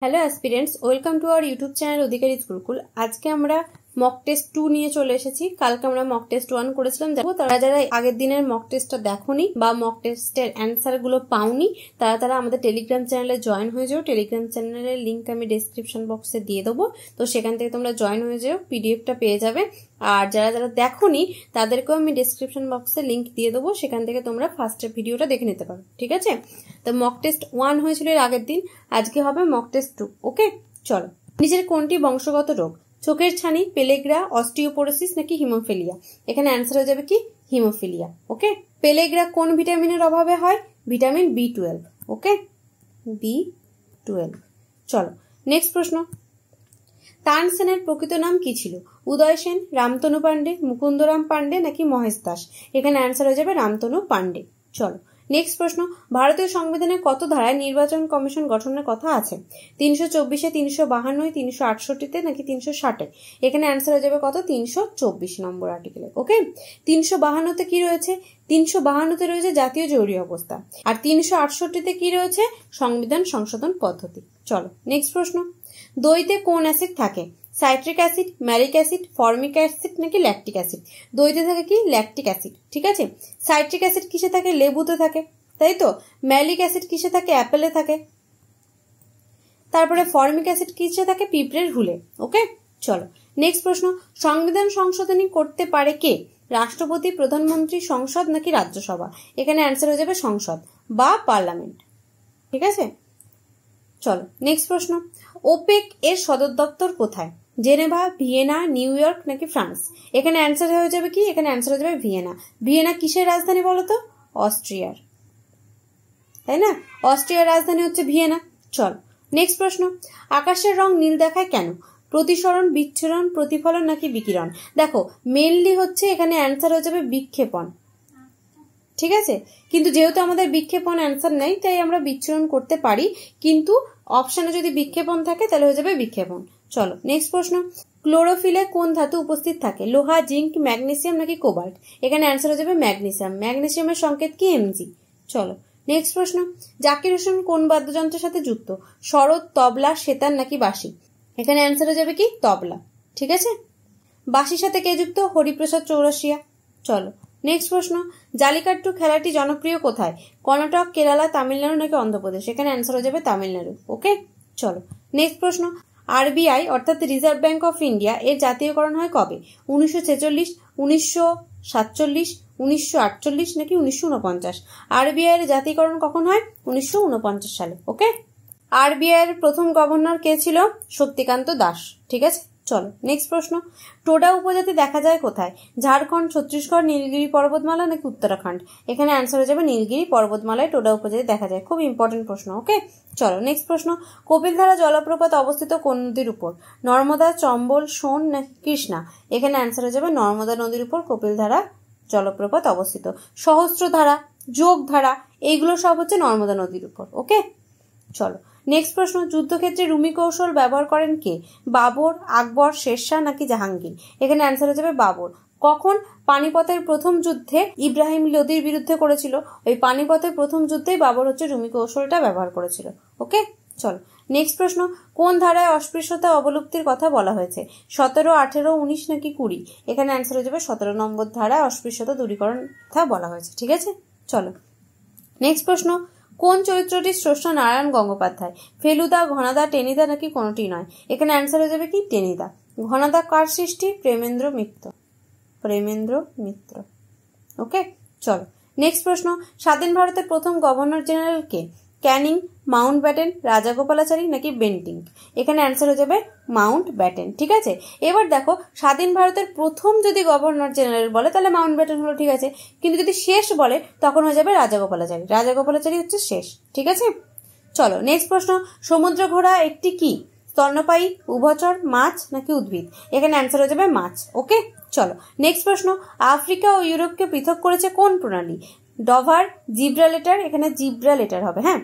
Hello aspirants, welcome to our YouTube channel Adhikari Gurukul. আজকে আমরা mock test 2 নিয়ে চলে এসেছি। কালকে আমরা মক টেস্ট 1 করেছিলাম। দেখো, তারা যারা আগের দিনের মক টেস্টটা দেখোনি বা মক টেস্টের অ্যান্সার গুলো পাওনি, তারা আমাদের টেলিগ্রাম চ্যানেলে জয়েন হয়ে যাও। টেলিগ্রাম চ্যানেলের লিঙ্ক আমি ডেসক্রিপশন বক্সে দিয়ে দেবো, তো সেখান থেকে তোমরা জয়েন হয়ে যাও, পিডিএফটা পেয়ে যাবে। আর যারা দেখোনি তাদেরকেও আমি ডেসক্রিপশন বক্সে লিঙ্ক দিয়ে দেবো, সেখান থেকে তোমরা ফার্স্টের ভিডিওটা দেখে নিতে পারো। ঠিক আছে? তো মক টেস্ট 1 হয়েছিল এর আগের দিন, আজকে হবে মক টেস্ট 2। ওকে, চলো। নিচের কোনটি বংশগত রোগ? চোখের ছানি, পেলেগ্রা, অস্টিওপোরোসিস নাকি হিমোফিলিয়া? এখানে অ্যান্সার হয়ে যাবে কি হিমোফিলিয়া। ওকে, পেলেগ্রা কোন ভিটামিনের অভাবে হয়? Vitamin B12। ওকে, B12। চলো নেক্সট প্রশ্ন। তানসেনের প্রকৃত নাম কি ছিল? উদয় সেন, রামতনু পান্ডে, মুকুন্দরাম পান্ডে নাকি মহেশ দাস? এখানে অ্যান্সার হয়ে যাবে রামতনু পান্ডে। চলো নেক্সট প্রশ্ন। ভারতীয় সংবিধানের কত ধারায় নির্বাচন কমিশন গঠনের কথা আছে? 324-এ, 352-এ, 368-তে নাকি 360-এ? এখানে অ্যান্সার হয়ে যাবে কত? 324 নম্বর আর্টিকেলে। ওকে, 352-তে কি রয়েছে? 352-তে রয়েছে জাতীয় জরুরি অবস্থা। আর 368-তে কি রয়েছে? সংবিধান সংশোধন পদ্ধতি। চলো নেক্সট প্রশ্ন। দইতে কোন অ্যাসিড থাকে? Citric acid, malic acid, formic acid নাকি ল্যাকটিক অ্যাসিড? দইতে থাকে কি? Lactic acid. ঠিক আছে। সাইট্রিক অ্যাসিড কিসে থাকে? লেবুতে থাকে, তাই তো। ম্যালিক অ্যাসিড কিসে থাকে? অ্যাপেলে থাকে। তারপরে ফর্মিক অ্যাসিড কিসে থাকে? পিঁপড়ের হুলে। ওকে, চলো নেক্সট প্রশ্ন। সংবিধান সংশোধনী করতে পারে কে? রাষ্ট্রপতি, প্রধানমন্ত্রী, সংসদ নাকি রাজ্যসভা? এখানে অ্যান্সার হয়ে যাবে সংসদ বা পার্লামেন্ট। ঠিক আছে, চলো নেক্সট প্রশ্ন। ওপেক এর সদর দপ্তর কোথায়? জেনেভা, ভিয়েনা, নিউ ইয়র্ক নাকি ফ্রান্স? এখানে অ্যান্সার হয়ে যাবে কি? এখানে অ্যান্সার হয়ে যাবে ভিয়েনা। ভিয়েনা কিসের রাজধানী বলো তো? অস্ট্রিয়ার, তাই না? অস্ট্রিয়ার রাজধানী হচ্ছে ভিয়েনা। চল নেক্সট প্রশ্ন। আকাশের রং নীল দেখায় কেন? প্রতিসরণ, বিচ্ছুরণ, প্রতিফলন নাকি বিকিরণ? দেখো, মেনলি হচ্ছে এখানে অ্যান্সার হয়ে যাবে বিক্ষেপণ। ঠিক আছে, কিন্তু যেহেতু আমাদের বিক্ষেপণ অ্যান্সার নেই, তাই আমরা বিচ্ছুরণ করতে পারি, কিন্তু অপশনে যদি বিক্ষেপণ থাকে তাহলে হয়ে যাবে বিক্ষেপণ। চলো নেক্সট প্রশ্ন। ক্লোরোফিলে কোন ধাতু উপস্থিত থাকে? লোহা, জিঙ্ক, ম্যাগনেসিয়াম নাকি কোবাল্ট? এখানে অ্যান্সার হয়ে যাবে ম্যাগনেসিয়াম। ম্যাগনেসিয়ামের সংকেত কি? Mg। চলো নেক্সট প্রশ্ন। জাকির হোসেন কোন বাদ্যযন্ত্রের সাথে যুক্ত? সরোদ, তবলা, সেতার নাকি বাঁশি? এখানে অ্যান্সার হয়ে যাবে কি? তবলা। ঠিক আছে। বাঁশির সাথে কে যুক্ত? হরিপ্রসাদ চৌরাশিয়া। চলো নেক্সট প্রশ্ন। জালিকাট্টু খেলাটি জনপ্রিয় কোথায়? কর্ণাটক, কেরালা, তামিলনাড়ু নাকি অন্ধ্রপ্রদেশ? এখানে অ্যান্সার হয়ে যাবে তামিলনাড়ু। ওকে, চলো নেক্সট প্রশ্ন। আরবিআই অর্থাৎ রিজার্ভ ব্যাংক অফ ইন্ডিয়া এর জাতীয়করণ হয় কবে? 1946, 1947, 1948 নাকি 1949? আরবিআই এর জাতীয়করণ কখন হয়? 1949 সালে। ওকে, আরবিআই এর প্রথম গভর্নর কে ছিল? শক্তিকান্ত দাস। ঠিক আছে, চলো নেক্সট প্রশ্ন। টোডা উপজাতি দেখা যায় কোথায়? ঝাড়খণ্ড, ছত্তিশগড়, নীলগিরি পর্বতমালা নাকি উত্তরাখণ্ড? এখানে অ্যান্সার হয়ে যাবে নীলগিরি পর্বতমালায় টোডা উপজাতি দেখা যায়। খুব ইম্পর্টেন্ট প্রশ্ন। ওকে, চলো নেক্সট প্রশ্ন। কপিলধারা জলপ্রপাত অবস্থিত কোন নদীর উপর? নর্মদা, চম্বল, সোন নাকি কৃষ্ণা? এখানে অ্যান্সার হয়ে যাবে নর্মদা নদীর উপর কপিলধারা জলপ্রপাত অবস্থিত। সহস্রধারা, যোগধারা, এইগুলো সব হচ্ছে নর্মদা নদীর উপর। ওকে, চলো নেক্সট প্রশ্ন। যুদ্ধক্ষেত্রে রুমি কৌশল ব্যবহার করেন কে? বাবর, আকবর, শেরশাহ নাকি জাহাঙ্গীর? এখানে অ্যান্সার হয়ে যাবে বাবর। কখন? পানিপথের প্রথম যুদ্ধে ইব্রাহিম লোদির বিরুদ্ধে করেছিল। ওই পানিপথের প্রথম যুদ্ধেই বাবর হচ্ছে রুমি কৌশলটা ব্যবহার করেছিল। ওকে, চলো নেক্সট প্রশ্ন। কোন ধারায় অস্পৃশ্যতা অবলুপ্তির কথা বলা হয়েছে? 17, 18, 19 নাকি 20? এখানে অ্যান্সার হয়ে যাবে 17 নম্বর ধারায় অস্পৃশ্যতা দূরীকরণ কথা বলা হয়েছে। ঠিক আছে, চলো নেক্সট প্রশ্ন। কোন চরিত্রটি স্রষ্টা নারায়ণ গঙ্গোপাধ্যায়? ফেলুদা, ঘনাদা, টেনিদা নাকি কোনটি নয়? এখানে অ্যান্সার হয়ে যাবে কি? টেনিদা। ঘনাদা কার সৃষ্টি? প্রেমেন্দ্র মিত্র। প্রেমেন্দ্র মিত্র। ওকে, চলো নেক্সট প্রশ্ন। স্বাধীন ভারতের প্রথম গভর্নর জেনারেল কে? ক্যানিং, মাউন্ট ব্যাটেন, রাজাগোপালাচারী নাকি বেন্টিঙ্ক? এখানে অ্যান্সার হয়ে যাবে মাউন্ট ব্যাটেন। ঠিক আছে, এবার দেখো, স্বাধীন ভারতের প্রথম যদি গভর্নর জেনারেল বলে তাহলে মাউন্ট ব্যাটেন হলো, ঠিক আছে, কিন্তু যদি শেষ বলে তখন হয়ে যাবে রাজাগোপালাচারী। রাজাগোপালাচারী হচ্ছে শেষ। ঠিক আছে, চলো নেক্সট প্রশ্ন। সমুদ্র ঘোড়া একটি কি? স্তন্যপায়ী, উভচর, মাছ নাকি উদ্ভিদ? এখানে অ্যান্সার হয়ে যাবে মাছ। ওকে, চলো নেক্সট প্রশ্ন। আফ্রিকা ও ইউরোপকে পৃথক করেছে কোন প্রণালী? ডভার, জিব্রালেটার, এখানে জিব্রালেটার হবে, হ্যাঁ,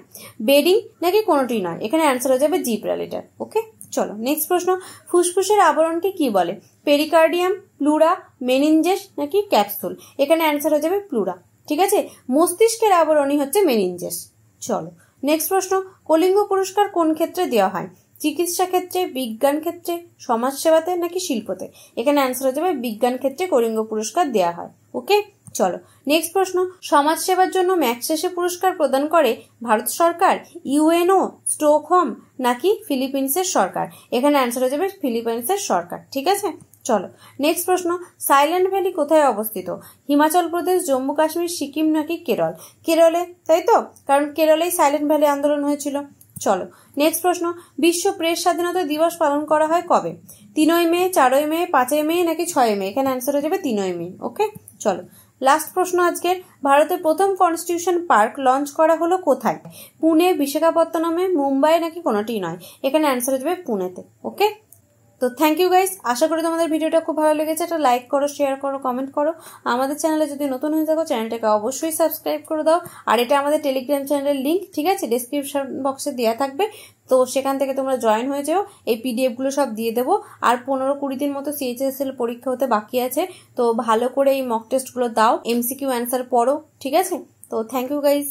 বেডিং নাকি কোনোটি নয়? এখানে অ্যান্সার হয়ে যাবে জিব্রালেটার। ওকে, চলো নেক্সট প্রশ্ন। ফুসফুসের আবরণকে কি বলে? পেরিকার্ডিয়াম, প্লুরা, মেনিনজেস নাকি ক্যাপসুল? এখানে অ্যান্সার হয়ে যাবে প্লুরা। ঠিক আছে, মস্তিষ্কের আবরণই হচ্ছে মেনিনজেস। চলো নেক্সট প্রশ্ন। কলিঙ্গ পুরস্কার কোন ক্ষেত্রে দেওয়া হয়? চিকিৎসা ক্ষেত্রে, বিজ্ঞান ক্ষেত্রে, সমাজসেবাতে নাকি শিল্পতে? এখানে অ্যান্সার হয়ে যাবে বিজ্ঞান ক্ষেত্রে কলিঙ্গ পুরস্কার দেওয়া হয়। ওকে, চলো নেক্সট প্রশ্ন। সমাজসেবার জন্য ম্যাগসেসে পুরস্কার প্রদান করে ভারত সরকার, ইউএনও, স্টকহোম নাকি ফিলিপিন্সের সরকার? এখানে অ্যান্সার হয়ে যাবে ফিলিপাইন্সের সরকার। ঠিক আছে, চলো নেক্সট প্রশ্ন। সাইলেন্ট ভ্যালি কোথায় অবস্থিত? হিমাচল প্রদেশ, জম্মু কাশ্মীর, সিকিম নাকি কেরল? কেরলে, তাই তো, কারণ কেরলেই সাইলেন্ট ভ্যালি আন্দোলন হয়েছিল। চলো নেক্সট প্রশ্ন। বিশ্ব প্রেস স্বাধীনতা দিবস পালন করা হয় কবে? 3ই মে, 4ই মে, 5ই মে নাকি 6ই মে? এখানে অ্যান্সার হয়ে যাবে 3ই মে। ওকে, চলো লাস্ট প্রশ্ন আজকের। ভারতের প্রথম কনস্টিটিউশন পার্ক লঞ্চ করা হলো কোথায়? পুনে, বিশাখাপত্তনমে, মুম্বাই নাকি কোনোটি নয়? এখানে অ্যান্সার হয়ে যাবে পুনেতে। ওকে, তো থ্যাংক ইউ গাইস, আশা করি তোমাদের ভিডিওটা খুব ভালো লেগেছে। একটা লাইক করো, শেয়ার করো, কমেন্ট করো। আমাদের চ্যানেলে যদি নতুন হয়ে থাকো চ্যানেলটাকে অবশ্যই সাবস্ক্রাইব করে দাও। আর এটা আমাদের টেলিগ্রাম চ্যানেলের লিঙ্ক, ঠিক আছে, ডেসক্রিপশন বক্সে দেওয়া থাকবে, তো সেখান থেকে তোমরা জয়েন হয়ে যাও। এই পিডিএফ গুলো সব দিয়ে দেবো। আর 15-20 দিন মতো সিএইচএসএল পরীক্ষা হতে বাকি আছে, তো ভালো করে এই মক টেস্ট গুলো দাও, এমসিকিউ অ্যান্সার পড়ো, ঠিক আছে। তো থ্যাংক ইউ গাইস।